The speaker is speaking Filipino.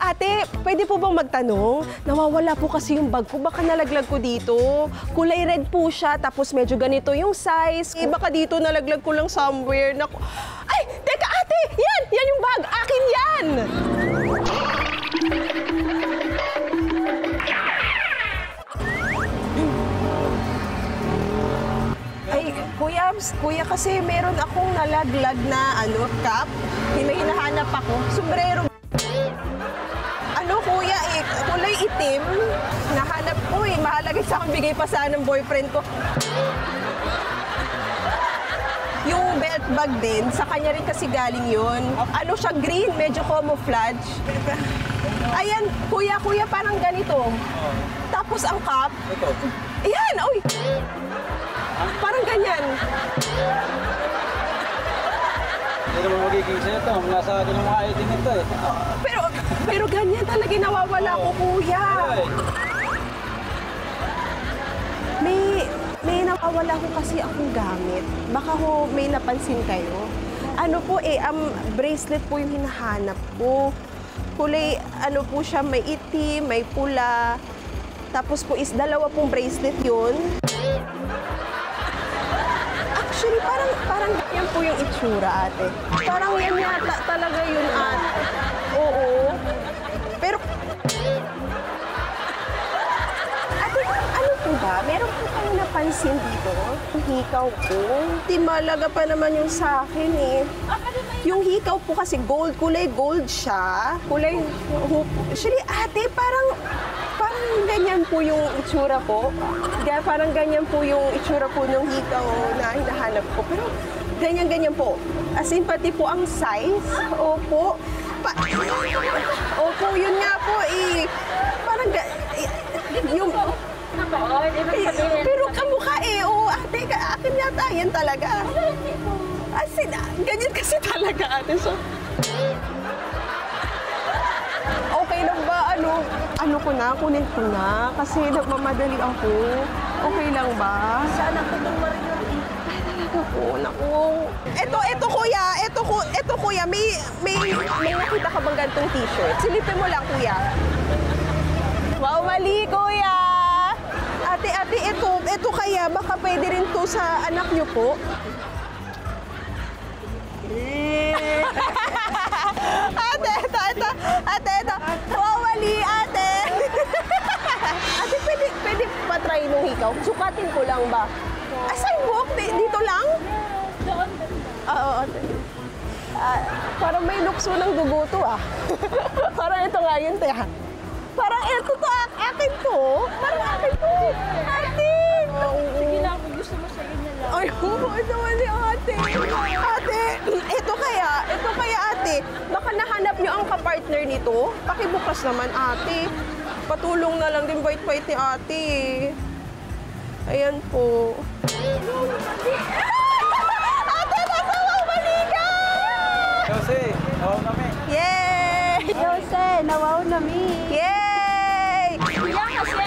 Ate, pwede po bang magtanong? Nawawala po kasi yung bag ko. Baka nalaglag ko dito. Kulay red po siya, tapos medyo ganito yung size. Baka dito nalaglag ko lang somewhere. Naku. Ay, teka ate! Yan! Yan yung bag! Akin yan! Ay, kuya kasi meron akong nalaglag na cap. May hinahanap ako. Sombrero. Ano kuya kulay itim. Nahanap ko mahalaga sa akin, bigay pa sana ng boyfriend ko. Yung belt bag din, sa kanya rin kasi galing yun. Ano siya, green, medyo camouflage. Ayan, kuya, parang ganito. Tapos ang cap. Ito. Ayan, oy. Parang ganyan. Hindi naman magiging sa'yo ito. Nasa akin ang mga item nito eh. Pero ganyan talaga nawawala ko, kuya. May nawawala ko kasi akong gamit. Baka may napansin kayo. Ano po bracelet po yung hinahanap ko. Kulay, po siya, may itim, may pula. Tapos po dalawa pong bracelet yun. Actually, parang yan po yung itsura, ate. Parang yan yata talaga yun, ate. Oo. Pero, ate, ano po ba? Meron po kayo napansin dito? Yung hikaw ko. Di malaga pa naman yung sa akin Yung hikaw po kasi kulay gold siya. Actually, ate, parang ganyan po yung itsura ko. Parang ganyan po yung itsura po ng hikaw na hinahanap ko. Pero ganyan po. As in, pati po ang size. Opo. Opo, yun nga po Parang yung... Pero kamukha oo, ate, akin yata, yan talaga. As in, ganyan kasi talaga, ate. So, okay lang ba? Kunin ko na. Kasi nagmamadali ako. Okay lang ba? Sana ko itong marinig. Ay, talaga po. Naku. Ito kuya. May nakita ka bang gantong t-shirt? Silipin mo lang, kuya. Wow, mali, kuya. Ate, ito kaya. Baka pwede rin to sa anak niyo po. Ate. Wow, mali, ate. Ate, pwede pa-try nung hikaw? Sukatin ko lang ba? Sidewalk? Dito lang? Doon. Oo, ate. Parang may lukso ng dugo to, Parang ito nga yun, te, Parang ito to, akin to. Parang akin to. Ate! Sige lang, kung gusto mo sa'yo na lang. Ay, ito mali, ate. Ate, ito kaya, ate. Baka nahanap niyo ang kapartner nito. Pakibukas naman, ate. Patulong na lang din bait-bait ni ate. Ayan po. Ate, nasawang baliga! Jose, nawaw namin. Yay! Jose, nawaw na mi. Yay! Kuya, kasi